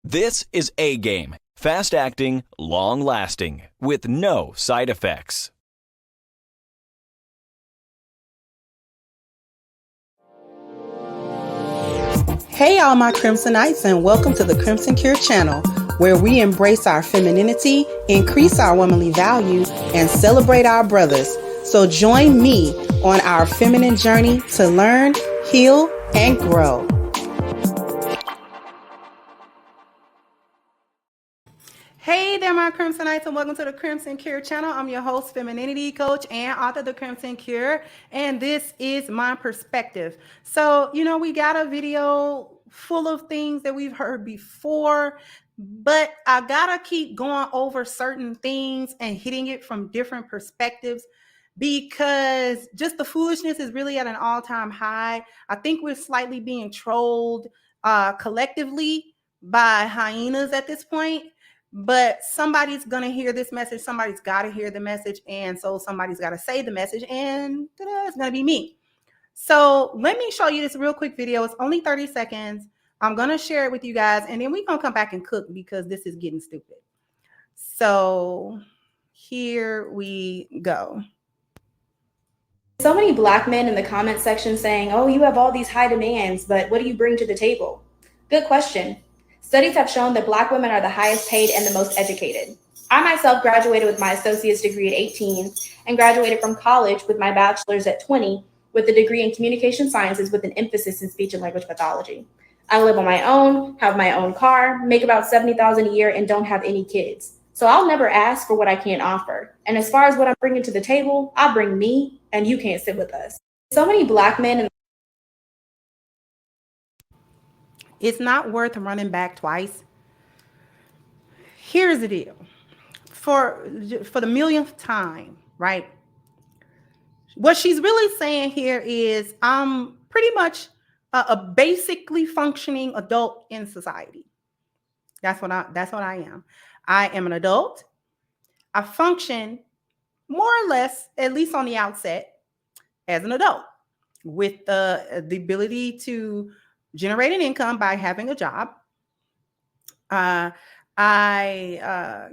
This is A Game, fast acting, long lasting, with no side effects. Hey all my Crimsonites, and welcome to the Crimson Cure channel, where we embrace our femininity, increase our womanly value, and celebrate our brothers. So join me on our feminine journey to learn, heal, and grow. Hey there, my Crimsonites, and welcome to the Crimson Cure channel. I'm your host, Femininity coach and author of the Crimson Cure, and this is my perspective. So, we got a video full of things that we've heard before, but I gotta keep going over certain things and hitting it from different perspectives because just the foolishness is really at an all-time high. I think we're slightly being trolled collectively by hyenas at this point. But somebody's going to hear this message. Somebody's got to hear the message. And so somebody's got to say the message. And it's going to be me. So let me show you this real quick video. It's only 30 seconds. I'm going to share it with you guys. And then we're going to come back and cook because this is getting stupid. So here we go. So many Black men in the comment section saying, oh, you have all these high demands, but what do you bring to the table? Good question. Studies have shown that Black women are the highest paid and the most educated. I myself graduated with my associate's degree at 18 and graduated from college with my bachelor's at 20 with a degree in communication sciences with an emphasis in speech and language pathology. I live on my own, have my own car, make about $70,000 a year, and don't have any kids. So I'll never ask for what I can't offer. And as far as what I'm bringing to the table, I'll bring me, and you can't sit with us. So many Black men. It's not worth running back twice. Here's the deal. For the millionth time, right? What she's really saying here is I'm pretty much a basically functioning adult in society. That's what I am. I am an adult. I function more or less, at least on the outset, as an adult with the ability to generate an income by having a job. I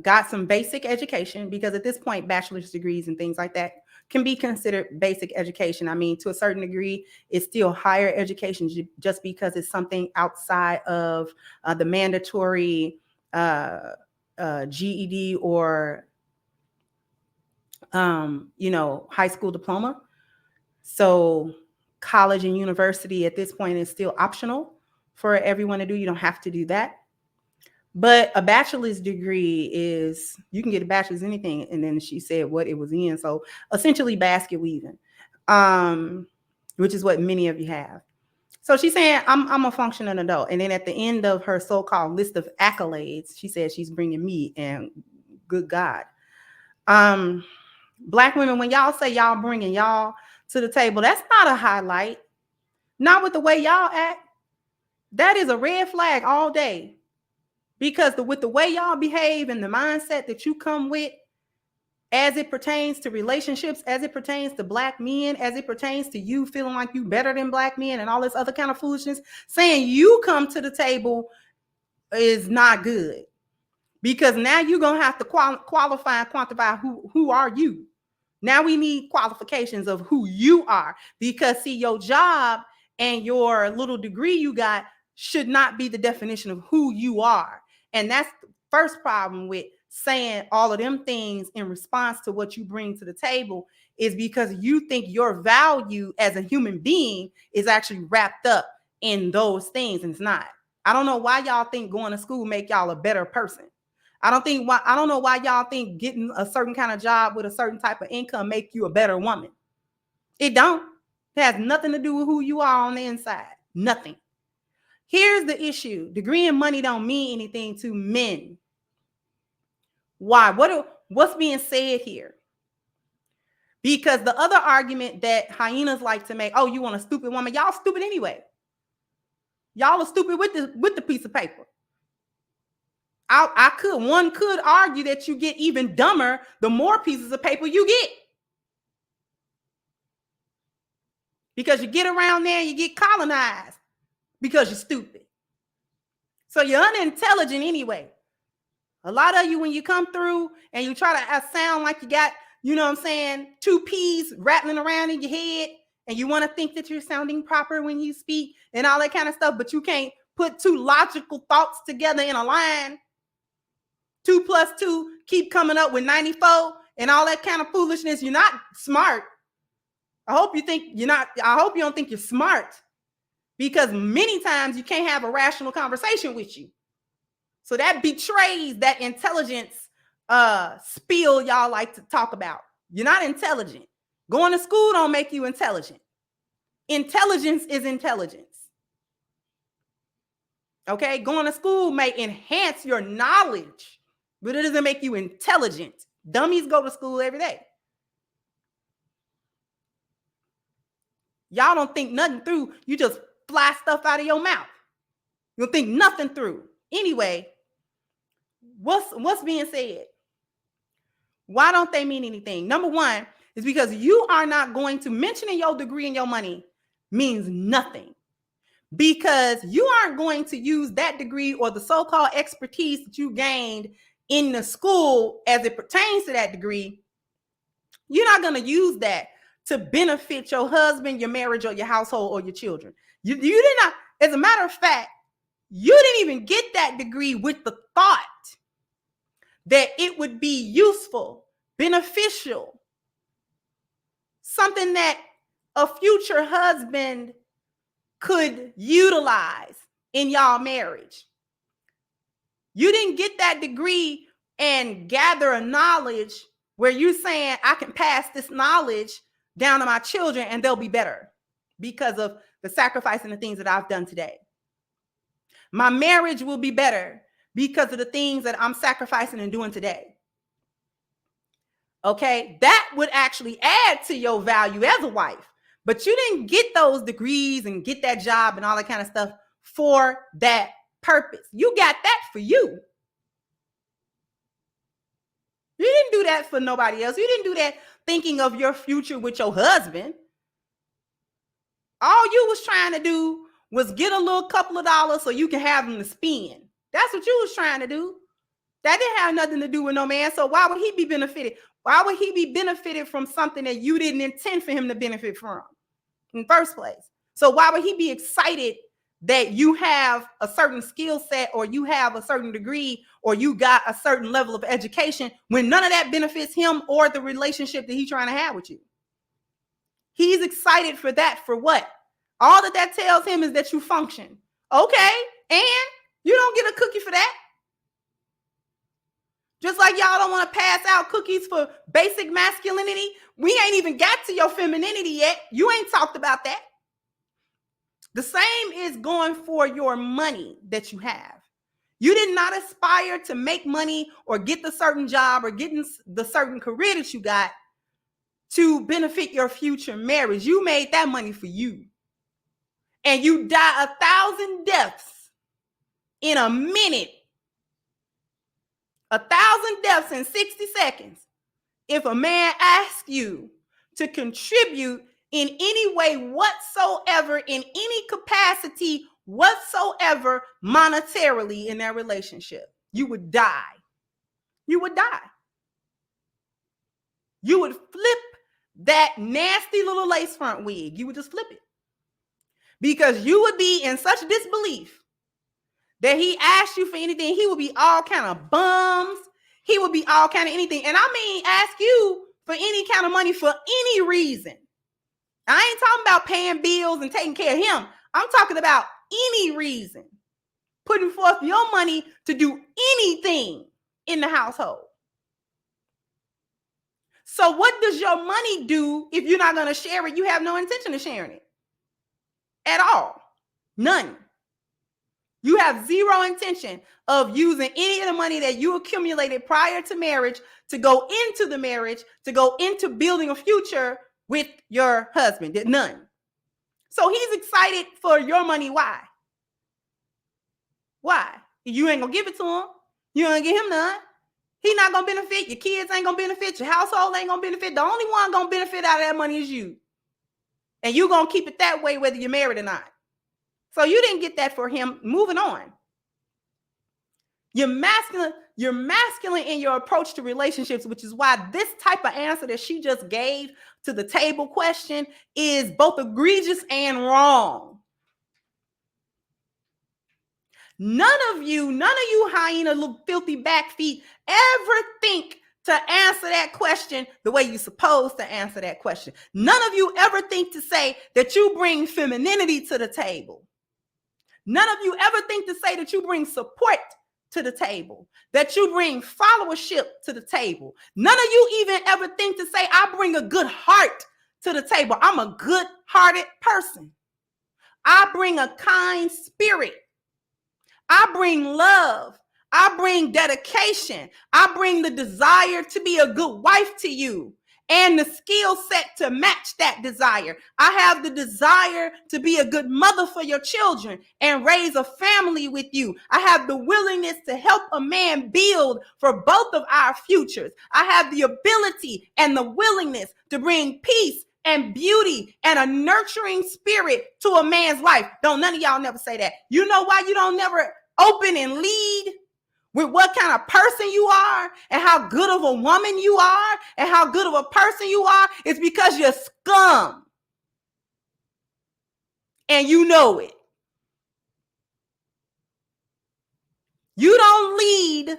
got some basic education because at this point, bachelor's degrees and things like that can be considered basic education. I mean, to a certain degree, it's still higher education just because it's something outside of the mandatory GED or, high school diploma. So college and university at this point is still optional for everyone to do. You don't have to do that. But a bachelor's degree is, you can get a bachelor's in anything. And then she said what it was in. So essentially basket weaving, which is what many of you have. So she's saying, I'm a functioning adult. And then at the end of her so-called list of accolades, she said she's bringing me, and good God. Black women, when y'all say y'all bringing y'all to the table, that's not a highlight. Not with the way y'all act. That is a red flag all day. Because with the way y'all behave and the mindset that you come with as it pertains to relationships, as it pertains to Black men, as it pertains to you feeling like you better than Black men and all this other kind of foolishness, saying you come to the table is not good. Because now you're going to have to qualify and quantify who are you. Now we need qualifications of who you are. Because see, your job and your little degree you got should not be the definition of who you are. And that's the first problem with saying all of them things in response to what you bring to the table, is because you think your value as a human being is actually wrapped up in those things, and it's not. I don't know why y'all think going to school make y'all a better person. I don't know why y'all think getting a certain kind of job with a certain type of income make you a better woman. It don't. It has nothing to do with who you are on the inside. Nothing. Here's the issue. Degree and money don't mean anything to men. Why? What's being said here? Because the other argument that hyenas like to make, oh, you want a stupid woman? Y'all stupid anyway. Y'all are stupid with the piece of paper. One could argue that you get even dumber the more pieces of paper you get. Because you get around there and you get colonized because you're stupid. So you're unintelligent anyway. A lot of you, when you come through and you try to sound like you got, you know what I'm saying, two peas rattling around in your head, and you want to think that you're sounding proper when you speak and all that kind of stuff, but you can't put two logical thoughts together in a line. 2 + 2 keep coming up with 94 and all that kind of foolishness. You're not smart. I hope you don't think you're smart, because many times you can't have a rational conversation with you. So that betrays that intelligence spiel y'all like to talk about. You're not intelligent. Going to school don't make you intelligent. Intelligence is intelligence. Okay? Going to school may enhance your knowledge, but it doesn't make you intelligent. Dummies go to school every day. Y'all don't think nothing through. You just fly stuff out of your mouth. You don't think nothing through. Anyway, what's being said? Why don't they mean anything? Number one is because you are not going to mentioning your degree and your money means nothing, because you aren't going to use that degree or the so-called expertise that you gained in the school as it pertains to that degree. You're not going to use that to benefit your husband, your marriage, or your household, or your children. You did not. As a matter of fact, you didn't even get that degree with the thought that it would be useful, beneficial, something that a future husband could utilize in y'all marriage. You didn't get that degree and gather a knowledge where you're saying, I can pass this knowledge down to my children and they'll be better because of the sacrifice and the things that I've done today. My marriage will be better because of the things that I'm sacrificing and doing today. Okay, that would actually add to your value as a wife. But you didn't get those degrees and get that job and all that kind of stuff for that purpose. You got that for you. You didn't do that for nobody else. You didn't do that thinking of your future with your husband. All you was trying to do was get a little couple of dollars so you can have them to spend. That's what you was trying to do. That didn't have nothing to do with no man. So why would he be benefited? Why would he be benefited from something that you didn't intend for him to benefit from in the first place? So why would he be excited that you have a certain skill set, or you have a certain degree, or you got a certain level of education, when none of that benefits him or the relationship that he's trying to have with you? He's excited for that. For what? All that tells him is that you function. Okay, and you don't get a cookie for that. Just like y'all don't want to pass out cookies for basic masculinity. We ain't even got to your femininity yet. You ain't talked about that. The same is going for your money that you have. You did not aspire to make money or get the certain job or getting the certain career that you got to benefit your future marriage. You made that money for you. And you die 1,000 deaths in a minute. 1,000 deaths in 60 seconds. If a man asks you to contribute in any way whatsoever, in any capacity whatsoever, monetarily in that relationship, you would die. You would die. You would flip that nasty little lace front wig. You would just flip it. Because you would be in such disbelief that he asked you for anything. He would be all kind of bums. He would be all kind of anything. And I mean, ask you for any kind of money for any reason. I ain't talking about paying bills and taking care of him. I'm talking about any reason. Putting forth your money to do anything in the household. So what does your money do if you're not going to share it? You have no intention of sharing it at all. None. You have zero intention of using any of the money that you accumulated prior to marriage to go into the marriage, to go into building a future with your husband. None. So he's excited for your money. Why? Why? You ain't gonna give it to him. You ain't gonna give him none. He not gonna benefit. Your kids ain't gonna benefit. Your household ain't gonna benefit. The only one gonna benefit out of that money is you. And you gonna keep it that way whether you're married or not. So you didn't get that for him. Moving on. You're masculine in your approach to relationships, which is why this type of answer that she just gave to the table question is both egregious and wrong. None of you hyena little filthy back feet ever think to answer that question the way you're supposed to answer that question. None of you ever think to say that you bring femininity to the table. None of you ever think to say that you bring support to the table, that you bring followership to the table. None of you even ever think to say, I bring a good heart to the table. I'm a good-hearted person. I bring a kind spirit. I bring love. I bring dedication. I bring the desire to be a good wife to you and the skill set to match that desire. I have the desire to be a good mother for your children and raise a family with you. I have the willingness to help a man build for both of our futures. I have the ability and the willingness to bring peace and beauty and a nurturing spirit to a man's life. Don't none of y'all never say that. You know why you don't never open and lead with what kind of person you are and how good of a woman you are and how good of a person you are? It's because you're scum. And you know it. You don't lead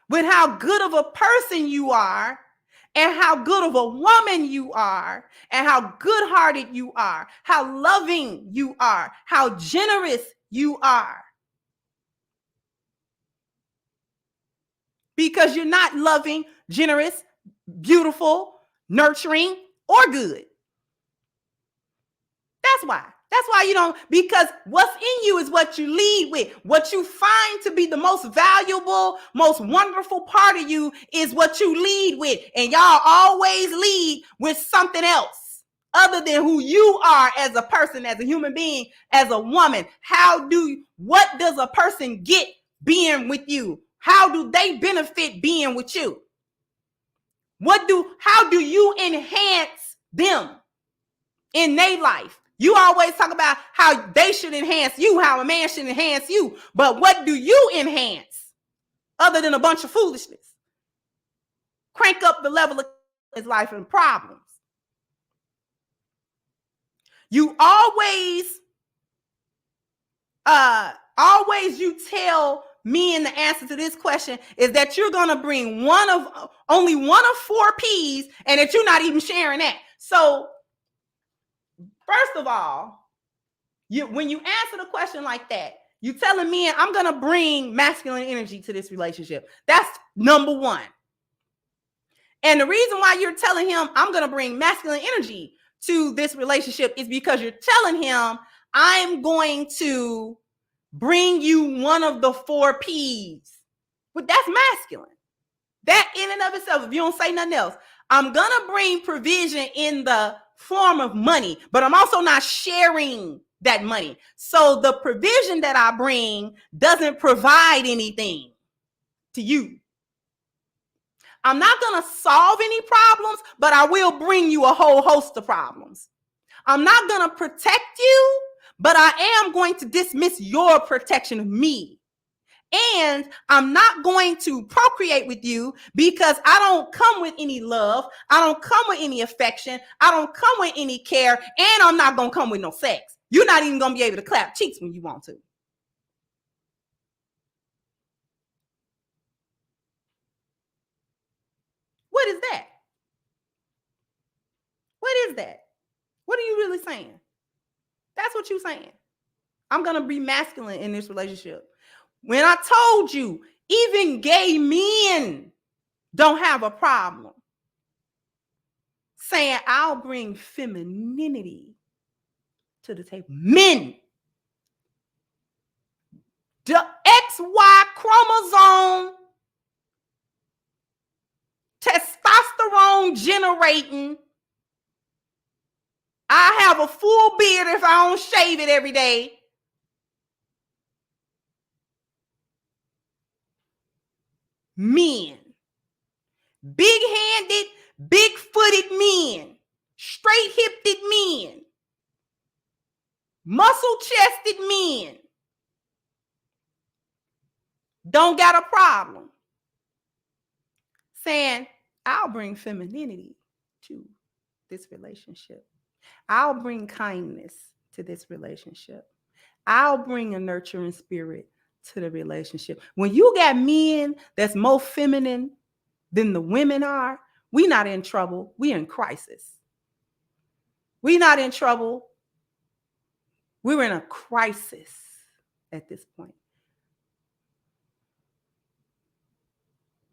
with how good of a person you are and how good of a woman you are and how good-hearted you are, how loving you are, how generous you are. Because you're not loving, generous, beautiful, nurturing, or good. That's why. That's why you don't, because what's in you is what you lead with. What you find to be the most valuable, most wonderful part of you is what you lead with. And y'all always lead with something else other than who you are as a person, as a human being, as a woman. What does a person get being with you? How do they benefit being with you? How do you enhance them in their life? You always talk about how they should enhance you, how a man should enhance you. But what do you enhance other than a bunch of foolishness? Crank up the level of his life and problems. You always you tell me, and the answer to this question is that you're going to bring only one of 4 P's and that you're not even sharing that. So first of all, when you answer the question like that, you're telling me I'm going to bring masculine energy to this relationship. That's number one. And the reason why you're telling him I'm going to bring masculine energy to this relationship is because you're telling him I'm going to bring you one of the 4 P's. But that's masculine. That in and of itself, if you don't say nothing else, I'm going to bring provision in the form of money, but I'm also not sharing that money. So the provision that I bring doesn't provide anything to you. I'm not going to solve any problems, but I will bring you a whole host of problems. I'm not going to protect you, but I am going to dismiss your protection of me. And I'm not going to procreate with you because I don't come with any love. I don't come with any affection. I don't come with any care. And I'm not going to come with no sex. You're not even going to be able to clap cheeks when you want to. What is that? What is that? What are you really saying? That's what you're saying. I'm going to be masculine in this relationship. When I told you, even gay men don't have a problem saying I'll bring femininity to the table. Men. The XY chromosome, testosterone generating. I have a full beard if I don't shave it every day. Men. Big-handed, big-footed men. Straight-hipped men. Muscle-chested men. don't got a problem saying, I'll bring femininity to this relationship. I'll bring kindness to this relationship. I'll bring a nurturing spirit to the relationship. When you got men that's more feminine than the women are, we not in trouble. We in crisis. We not in trouble. We're in a crisis at this point.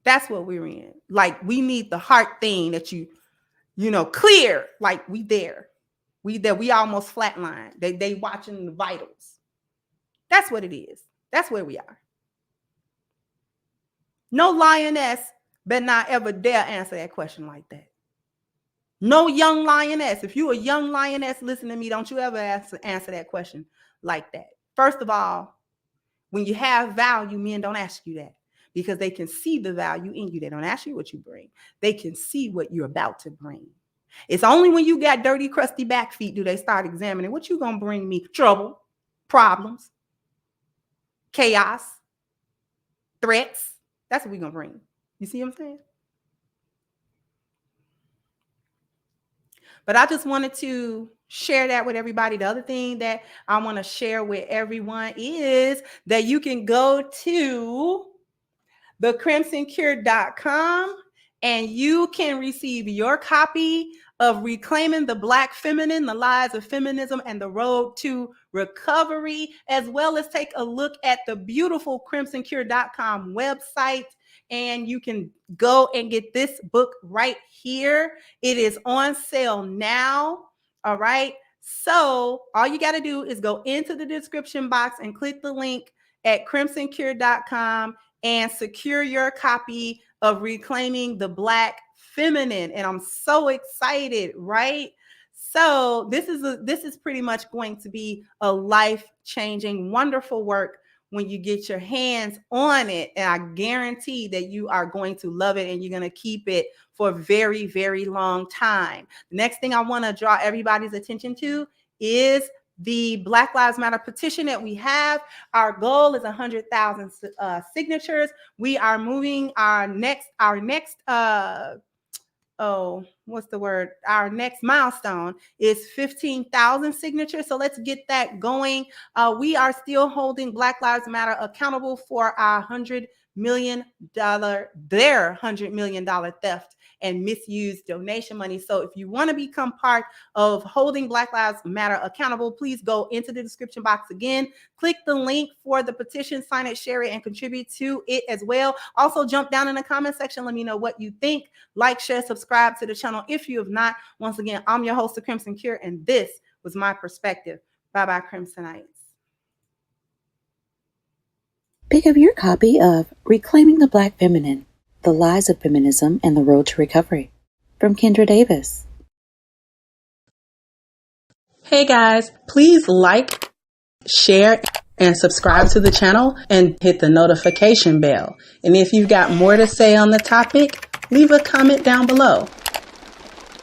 That's what we're in. Like, we need the heart thing that you clear. Like, we there. We almost flatline. They watching the vitals. That's what it is. That's where we are. No lioness better not ever dare answer that question like that. No young lioness. If you're a young lioness, listen to me. Don't you ever answer that question like that. First of all, when you have value, men don't ask you that because they can see the value in you. They don't ask you what you bring. They can see what you're about to bring. It's only when you got dirty, crusty back feet do they start examining what you gonna bring me. Trouble, problems, chaos, threats. That's what we're gonna bring. You see what I'm saying? But I just wanted to share that with everybody. The other thing that I want to share with everyone is that you can go to thecrimsoncure.com and you can receive your copy of Reclaiming the Black Feminine, The Lies of Feminism and the Road to Recovery, as well as take a look at the beautiful crimsoncure.com website. And you can go and get this book right here. It is on sale now. All right. So all you got to do is go into the description box and click the link at crimsoncure.com and secure your copy of Reclaiming the Black Feminine. And I'm so excited, right? So this is pretty much going to be a life-changing, wonderful work when you get your hands on it. And I guarantee that you are going to love it and you're going to keep it for a very, very long time. The next thing I want to draw everybody's attention to is the Black Lives Matter petition that we have. Our goal is 100,000 signatures. We are moving our next our next milestone is 15,000 signatures. So let's get that going. We are still holding Black Lives Matter accountable for our $100 million theft and misused donation money. So if you want to become part of holding Black Lives Matter accountable, please go into the description box again, click the link for the petition, sign it, share it, and contribute to it as well. Also, jump down in the comment section. Let me know what you think. Like, share, subscribe to the channel if you have not. Once again, I'm your host, The Crimson Cure, and this was my perspective. Bye-bye, Crimsonites. Pick up your copy of Reclaiming the Black Feminine, The Lies of Feminism and the Road to Recovery from Kendra Davis. Hey guys, please like, share, and subscribe to the channel and hit the notification bell. And if you've got more to say on the topic, leave a comment down below.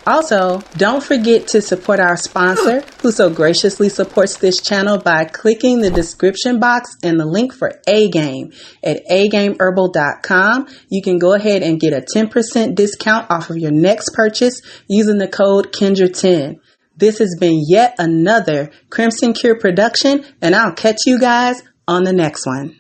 Also, don't forget to support our sponsor who so graciously supports this channel by clicking the description box and the link for A-Game at agameherbal.com. You can go ahead and get a 10% discount off of your next purchase using the code Kendra10. This has been yet another Crimson Cure production, and I'll catch you guys on the next one.